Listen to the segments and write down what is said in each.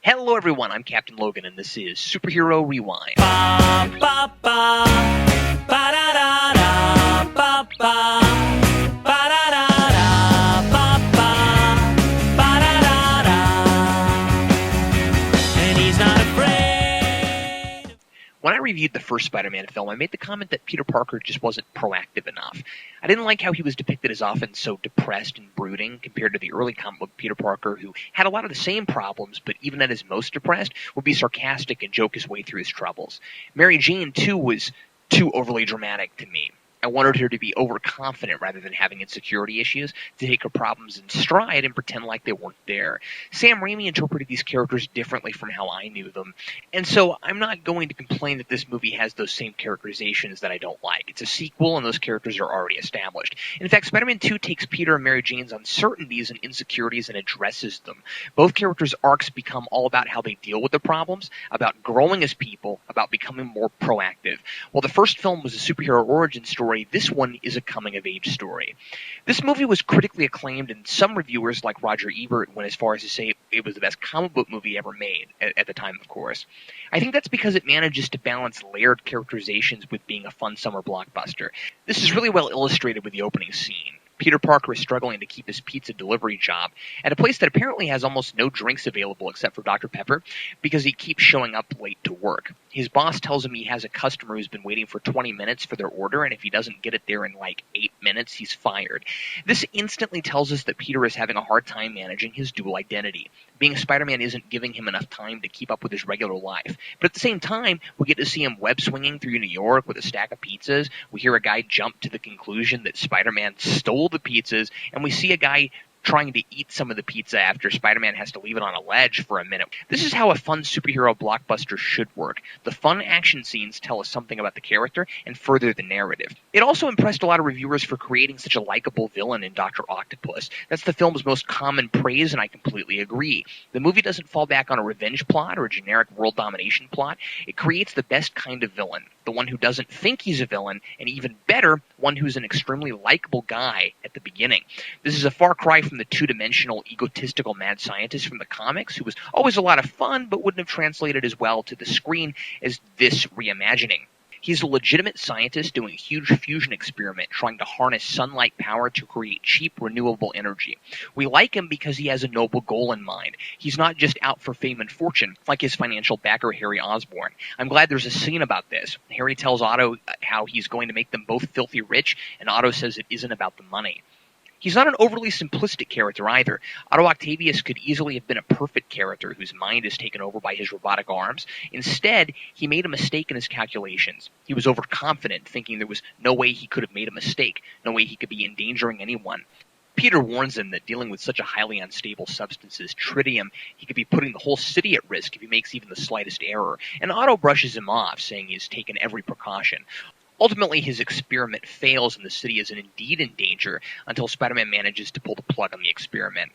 Hello everyone, I'm Captain Logan and this is Superhero Rewind. Ba, ba, ba, ba-da-da-da, ba, ba, ba-da-da-da, ba, ba, ba-da-da-da. And he's not afraid. When I reviewed the first Spider-Man film, I made the comment that Peter Parker just wasn't proactive enough. I didn't like how he was depicted as often so depressed and brooding compared to the early comic book Peter Parker, who had a lot of the same problems, but even at his most depressed, would be sarcastic and joke his way through his troubles. Mary Jane, too, was too overly dramatic to me. I wanted her to be overconfident rather than having insecurity issues, to take her problems in stride and pretend like they weren't there. Sam Raimi interpreted these characters differently from how I knew them, and so I'm not going to complain that this movie has those same characterizations that I don't like. It's a sequel, and those characters are already established. In fact, Spider-Man 2 takes Peter and Mary Jane's uncertainties and insecurities and addresses them. Both characters' arcs become all about how they deal with the problems, about growing as people, about becoming more proactive. While the first film was a superhero origin story, this one is a coming-of-age story. This movie was critically acclaimed, and some reviewers, like Roger Ebert, went as far as to say it was the best comic book movie ever made, at the time, of course. I think that's because it manages to balance layered characterizations with being a fun summer blockbuster. This is really well illustrated with the opening scene. Peter Parker is struggling to keep his pizza delivery job at a place that apparently has almost no drinks available except for Dr. Pepper because he keeps showing up late to work. His boss tells him he has a customer who's been waiting for 20 minutes for their order, and if he doesn't get it there in like 8 minutes, he's fired. This instantly tells us that Peter is having a hard time managing his dual identity. Being Spider-Man isn't giving him enough time to keep up with his regular life. But at the same time, we get to see him web-swinging through New York with a stack of pizzas. We hear a guy jump to the conclusion that Spider-Man stole the pizzas, and we see a guy trying to eat some of the pizza after Spider-Man has to leave it on a ledge for a minute. This is how a fun superhero blockbuster should work. The fun action scenes tell us something about the character and further the narrative. It also impressed a lot of reviewers for creating such a likable villain in Dr. Octopus. That's the film's most common praise, and I completely agree. The movie doesn't fall back on a revenge plot or a generic world domination plot. It creates the best kind of villain, the one who doesn't think he's a villain, and even better, one who's an extremely likable guy at the beginning. This is a far cry from the two-dimensional, egotistical mad scientist from the comics, who was always a lot of fun but wouldn't have translated as well to the screen as this reimagining. He's a legitimate scientist doing a huge fusion experiment trying to harness sunlight power to create cheap, renewable energy. We like him because he has a noble goal in mind. He's not just out for fame and fortune, like his financial backer, Harry Osborn. I'm glad there's a scene about this. Harry tells Otto how he's going to make them both filthy rich, and Otto says it isn't about the money. He's not an overly simplistic character either. Otto Octavius could easily have been a perfect character whose mind is taken over by his robotic arms. Instead, he made a mistake in his calculations. He was overconfident, thinking there was no way he could have made a mistake, no way he could be endangering anyone. Peter warns him that dealing with such a highly unstable substance as tritium, he could be putting the whole city at risk if he makes even the slightest error, and Otto brushes him off, saying he has taken every precaution. Ultimately, his experiment fails and the city is indeed in danger until Spider-Man manages to pull the plug on the experiment.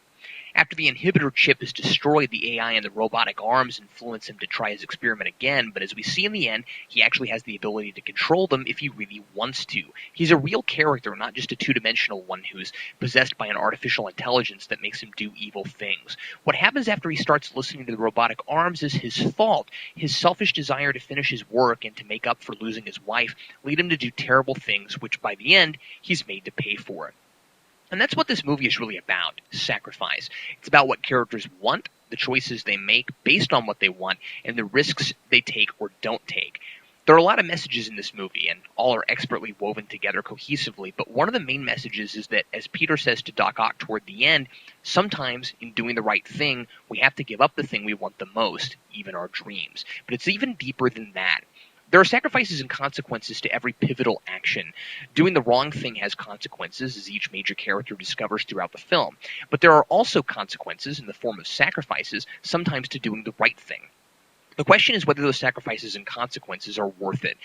After the inhibitor chip is destroyed, the AI and the robotic arms influence him to try his experiment again, but as we see in the end, he actually has the ability to control them if he really wants to. He's a real character, not just a two-dimensional one who's possessed by an artificial intelligence that makes him do evil things. What happens after he starts listening to the robotic arms is his fault. His selfish desire to finish his work and to make up for losing his wife lead him to do terrible things, which by the end, he's made to pay for it. And that's what this movie is really about, sacrifice. It's about what characters want, the choices they make based on what they want, and the risks they take or don't take. There are a lot of messages in this movie, and all are expertly woven together cohesively, but one of the main messages is that, as Peter says to Doc Ock toward the end, sometimes in doing the right thing, we have to give up the thing we want the most, even our dreams. But it's even deeper than that. There are sacrifices and consequences to every pivotal action. Doing the wrong thing has consequences, as each major character discovers throughout the film. But there are also consequences in the form of sacrifices, sometimes to doing the right thing. The question is whether those sacrifices and consequences are worth it.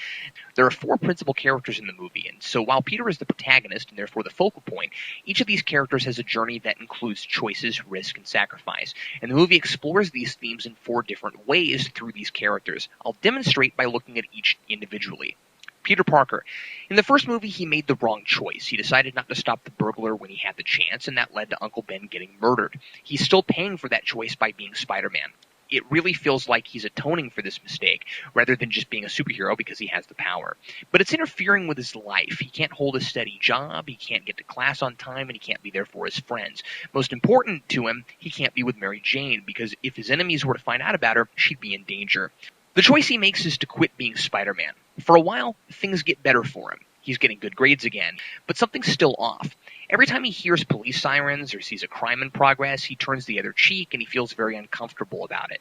There are 4 principal characters in the movie, and so while Peter is the protagonist and therefore the focal point, each of these characters has a journey that includes choices, risk, and sacrifice. And the movie explores these themes in 4 different ways through these characters. I'll demonstrate by looking at each individually. Peter Parker. In the first movie, he made the wrong choice. He decided not to stop the burglar when he had the chance, and that led to Uncle Ben getting murdered. He's still paying for that choice by being Spider-Man. it really feels like he's atoning for this mistake, rather than just being a superhero because he has the power. But it's interfering with his life. He can't hold a steady job, he can't get to class on time, and he can't be there for his friends. Most important to him, he can't be with Mary Jane, because if his enemies were to find out about her, she'd be in danger. The choice he makes is to quit being Spider-Man. For a while, things get better for him. He's getting good grades again, but something's still off. Every time he hears police sirens or sees a crime in progress, he turns the other cheek and he feels very uncomfortable about it.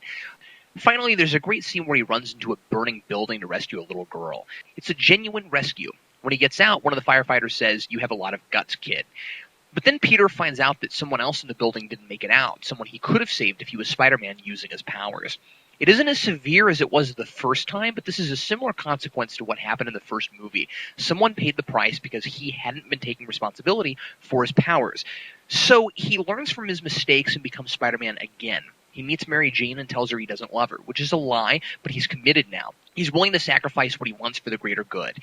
Finally, there's a great scene where he runs into a burning building to rescue a little girl. It's a genuine rescue. When he gets out, one of the firefighters says, "You have a lot of guts, kid." But then Peter finds out that someone else in the building didn't make it out, someone he could have saved if he was Spider-Man using his powers. It isn't as severe as it was the first time, but this is a similar consequence to what happened in the first movie. Someone paid the price because he hadn't been taking responsibility for his powers. So he learns from his mistakes and becomes Spider-Man again. He meets Mary Jane and tells her he doesn't love her, which is a lie, but he's committed now. He's willing to sacrifice what he wants for the greater good.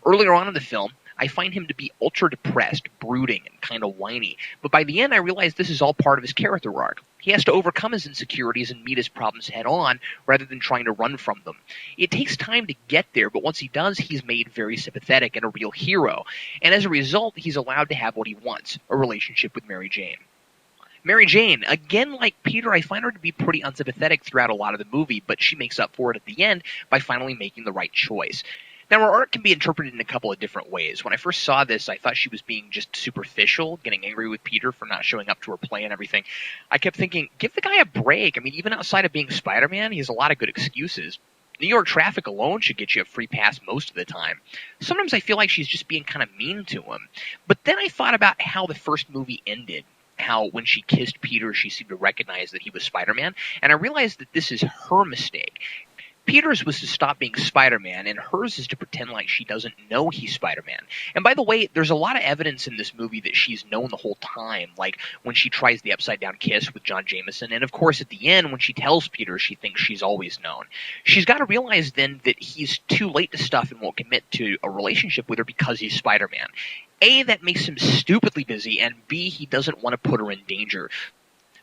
Earlier on in the film, I find him to be ultra-depressed, brooding, and kind of whiny. But by the end, I realize this is all part of his character arc. He has to overcome his insecurities and meet his problems head-on, rather than trying to run from them. It takes time to get there, but once he does, he's made very sympathetic and a real hero. And as a result, he's allowed to have what he wants, a relationship with Mary Jane. Mary Jane, again like Peter, I find her to be pretty unsympathetic throughout a lot of the movie, but she makes up for it at the end by finally making the right choice. Now, her art can be interpreted in a couple of different ways. When I first saw this, I thought she was being just superficial, getting angry with Peter for not showing up to her play and everything. I kept thinking, give the guy a break. I mean, even outside of being Spider-Man, he has a lot of good excuses. New York traffic alone should get you a free pass most of the time. Sometimes I feel like she's just being kind of mean to him. But then I thought about how the first movie ended. How when she kissed Peter, she seemed to recognize that he was Spider-Man, and I realized that this is her mistake. Peter's was to stop being Spider-Man, and hers is to pretend like she doesn't know he's Spider-Man. And by the way, there's a lot of evidence in this movie that she's known the whole time, like when she tries the upside-down kiss with John Jameson, and of course at the end, when she tells Peter she thinks she's always known. She's got to realize then that he's too late to stuff and won't commit to a relationship with her because he's Spider-Man. A, that makes him stupidly busy, and B, he doesn't want to put her in danger.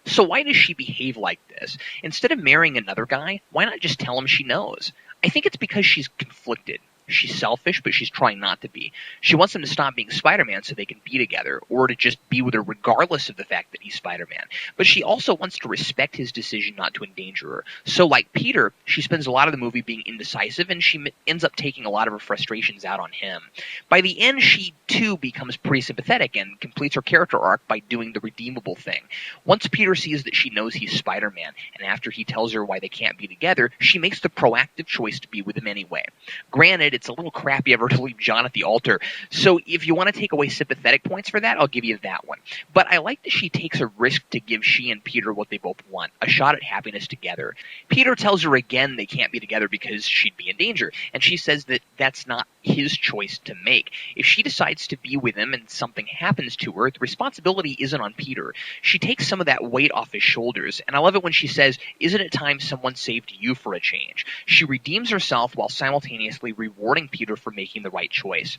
So why does she behave like this? Instead of marrying another guy, why not just tell him she knows? I think it's because she's conflicted. She's selfish, but she's trying not to be. She wants him to stop being Spider-Man so they can be together, or to just be with her regardless of the fact that he's Spider-Man. But she also wants to respect his decision not to endanger her. So like Peter, she spends a lot of the movie being indecisive, and she ends up taking a lot of her frustrations out on him. By the end, she too becomes pretty sympathetic and completes her character arc by doing the redeemable thing. Once Peter sees that she knows he's Spider-Man, and after he tells her why they can't be together, she makes the proactive choice to be with him anyway. Granted, it's a little crappy of her to leave John at the altar, so if you want to take away sympathetic points for that, I'll give you that one. But I like that she takes a risk to give she and Peter what they both want, a shot at happiness together. Peter tells her again they can't be together because she'd be in danger, and she says that that's not his choice to make. If she decides to be with him and something happens to her, the responsibility isn't on Peter. She takes some of that weight off his shoulders, and I love it when she says, "Isn't it time someone saved you for a change?" She redeems herself while simultaneously rewarding Peter for making the right choice.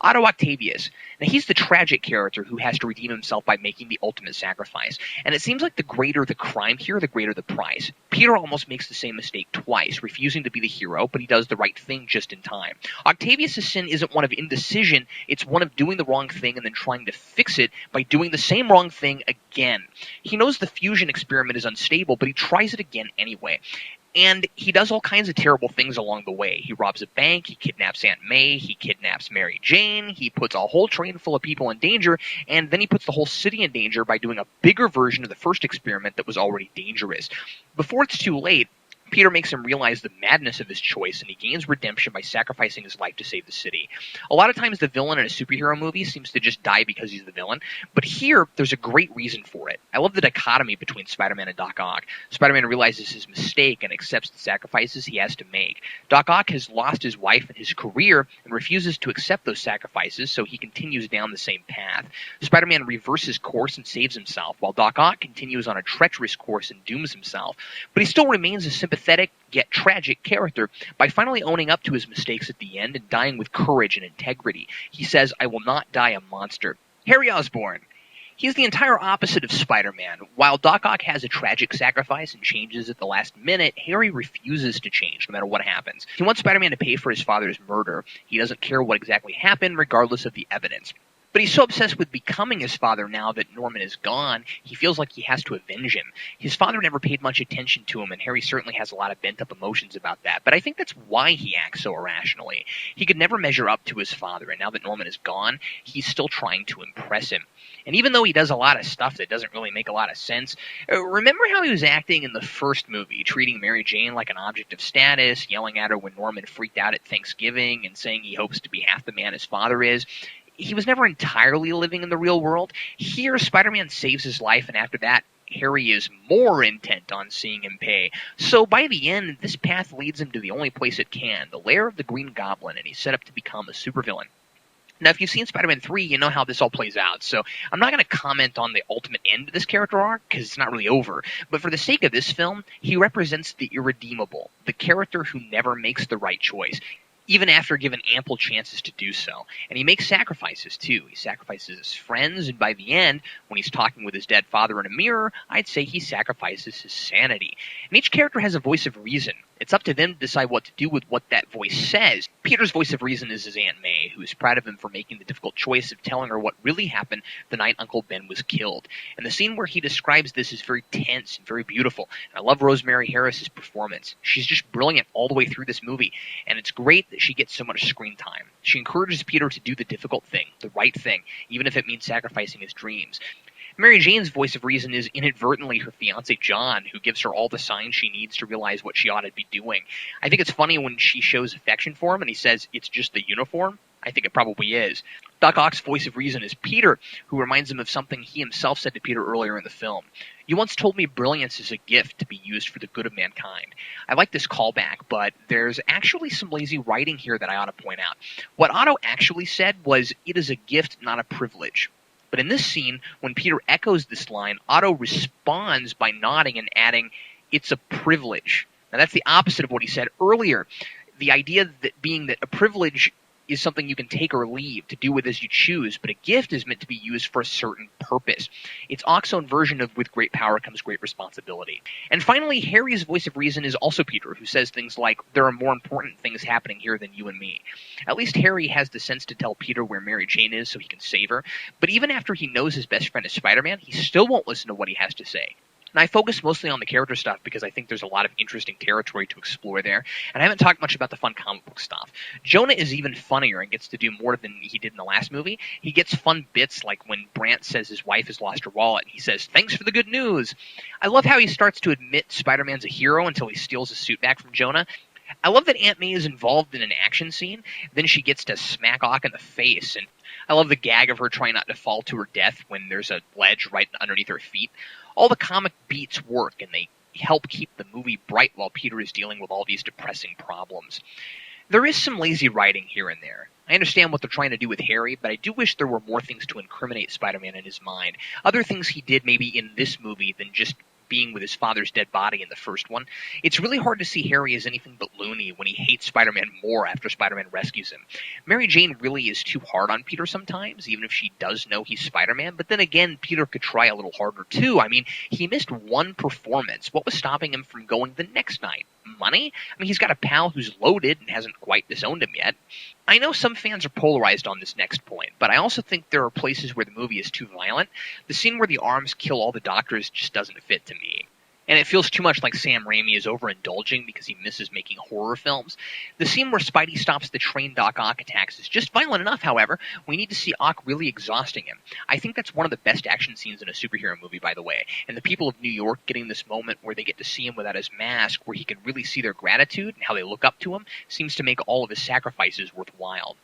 Otto Octavius. Now, he's the tragic character who has to redeem himself by making the ultimate sacrifice. And it seems like the greater the crime here, the greater the price. Peter almost makes the same mistake twice, refusing to be the hero, but he does the right thing just in time. Octavius' sin isn't one of indecision, it's one of doing the wrong thing and then trying to fix it by doing the same wrong thing again. He knows the fusion experiment is unstable, but he tries it again anyway. And he does all kinds of terrible things along the way. He robs a bank, he kidnaps Aunt May, he kidnaps Mary Jane, he puts a whole train full of people in danger, and then he puts the whole city in danger by doing a bigger version of the first experiment that was already dangerous. Before it's too late, Peter makes him realize the madness of his choice, and he gains redemption by sacrificing his life to save the city. A lot of times the villain in a superhero movie seems to just die because he's the villain, but here there's a great reason for it. I love the dichotomy between Spider-Man and Doc Ock. Spider-Man realizes his mistake and accepts the sacrifices he has to make. Doc Ock has lost his wife and his career and refuses to accept those sacrifices, so he continues down the same path. Spider-Man reverses course and saves himself, while Doc Ock continues on a treacherous course and dooms himself. But he still remains a sympathetic yet tragic character by finally owning up to his mistakes at the end and dying with courage and integrity. He says, "I will not die a monster." Harry Osborn. He's the entire opposite of Spider-Man. While Doc Ock has a tragic sacrifice and changes at the last minute, Harry refuses to change no matter what happens. He wants Spider-Man to pay for his father's murder. He doesn't care what exactly happened, regardless of the evidence. But he's so obsessed with becoming his father now that Norman is gone, he feels like he has to avenge him. His father never paid much attention to him, and Harry certainly has a lot of bent-up emotions about that. But I think that's why he acts so irrationally. He could never measure up to his father, and now that Norman is gone, he's still trying to impress him. And even though he does a lot of stuff that doesn't really make a lot of sense, remember how he was acting in the first movie, treating Mary Jane like an object of status, yelling at her when Norman freaked out at Thanksgiving, and saying he hopes to be half the man his father is? He was never entirely living in the real world. Here, Spider-Man saves his life, and after that, Harry is more intent on seeing him pay. So by the end, this path leads him to the only place it can, the lair of the Green Goblin, and he's set up to become a supervillain. Now, if you've seen Spider-Man 3, you know how this all plays out, so I'm not going to comment on the ultimate end of this character arc, because it's not really over. But for the sake of this film, he represents the irredeemable, the character who never makes the right choice, even after given ample chances to do so. And he makes sacrifices, too. He sacrifices his friends, and by the end, when he's talking with his dead father in a mirror, I'd say he sacrifices his sanity. And each character has a voice of reason. It's up to them to decide what to do with what that voice says. Peter's voice of reason is his Aunt May, who is proud of him for making the difficult choice of telling her what really happened the night Uncle Ben was killed. And the scene where he describes this is very tense and very beautiful. And I love Rosemary Harris's performance. She's just brilliant all the way through this movie, and it's great that she gets so much screen time. She encourages Peter to do the difficult thing, the right thing, even if it means sacrificing his dreams. Mary Jane's voice of reason is inadvertently her fiancé John, who gives her all the signs she needs to realize what she ought to be doing. I think it's funny when she shows affection for him and he says it's just the uniform. I think it probably is. Doc Ock's voice of reason is Peter, who reminds him of something he himself said to Peter earlier in the film. You once told me brilliance is a gift to be used for the good of mankind. I like this callback, but there's actually some lazy writing here that I ought to point out. What Otto actually said was, it is a gift, not a privilege. But in this scene, when Peter echoes this line, Otto responds by nodding and adding, it's a privilege. Now that's the opposite of what he said earlier. The idea that being that a privilege is something you can take or leave, to do with as you choose, but a gift is meant to be used for a certain purpose. It's Ock's own version of with great power comes great responsibility. And finally, Harry's voice of reason is also Peter, who says things like, there are more important things happening here than you and me. At least Harry has the sense to tell Peter where Mary Jane is so he can save her, but even after he knows his best friend is Spider-Man, he still won't listen to what he has to say. And I focus mostly on the character stuff because I think there's a lot of interesting territory to explore there, and I haven't talked much about the fun comic book stuff. Jonah is even funnier and gets to do more than he did in the last movie. He gets fun bits like when Brant says his wife has lost her wallet, and he says, thanks for the good news. I love how he starts to admit Spider-Man's a hero until he steals his suit back from Jonah. I love that Aunt May is involved in an action scene, then she gets to smack Ock in the face, and I love the gag of her trying not to fall to her death when there's a ledge right underneath her feet. All the comic beats work, and they help keep the movie bright while Peter is dealing with all these depressing problems. There is some lazy writing here and there. I understand what they're trying to do with Harry, but I do wish there were more things to incriminate Spider-Man in his mind. Other things he did maybe in this movie than just being with his father's dead body in the first one. It's really hard to see Harry as anything but loony when he hates Spider-Man more after Spider-Man rescues him. Mary Jane really is too hard on Peter sometimes, even if she does know he's Spider-Man, but then again, Peter could try a little harder too. I mean, he missed one performance. What was stopping him from going the next night? Money? I mean, he's got a pal who's loaded and hasn't quite disowned him yet. I know some fans are polarized on this next point, but I also think there are places where the movie is too violent. The scene where the arms kill all the doctors just doesn't fit to me. And it feels too much like Sam Raimi is overindulging because he misses making horror films. The scene where Spidey stops the train Doc Ock attacks is just violent enough, however. We need to see Ock really exhausting him. I think that's one of the best action scenes in a superhero movie, by the way. And the people of New York getting this moment where they get to see him without his mask, where he can really see their gratitude and how they look up to him, seems to make all of his sacrifices worthwhile.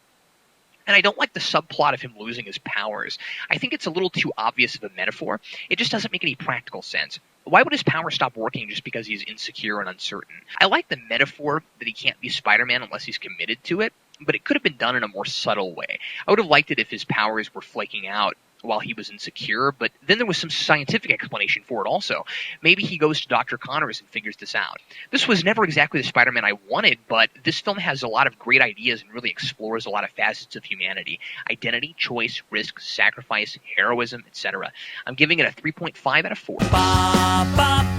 And I don't like the subplot of him losing his powers. I think it's a little too obvious of a metaphor. It just doesn't make any practical sense. Why would his power stop working just because he's insecure and uncertain? I like the metaphor that he can't be Spider-Man unless he's committed to it, but it could have been done in a more subtle way. I would have liked it if his powers were flaking out while he was insecure, but then there was some scientific explanation for it also. Maybe he goes to Dr. Connors and figures this out. This was never exactly the Spider-Man I wanted, but this film has a lot of great ideas and really explores a lot of facets of humanity. Identity, choice, risk, sacrifice, heroism, etc. I'm giving it a 3.5 out of 4. Ba, ba,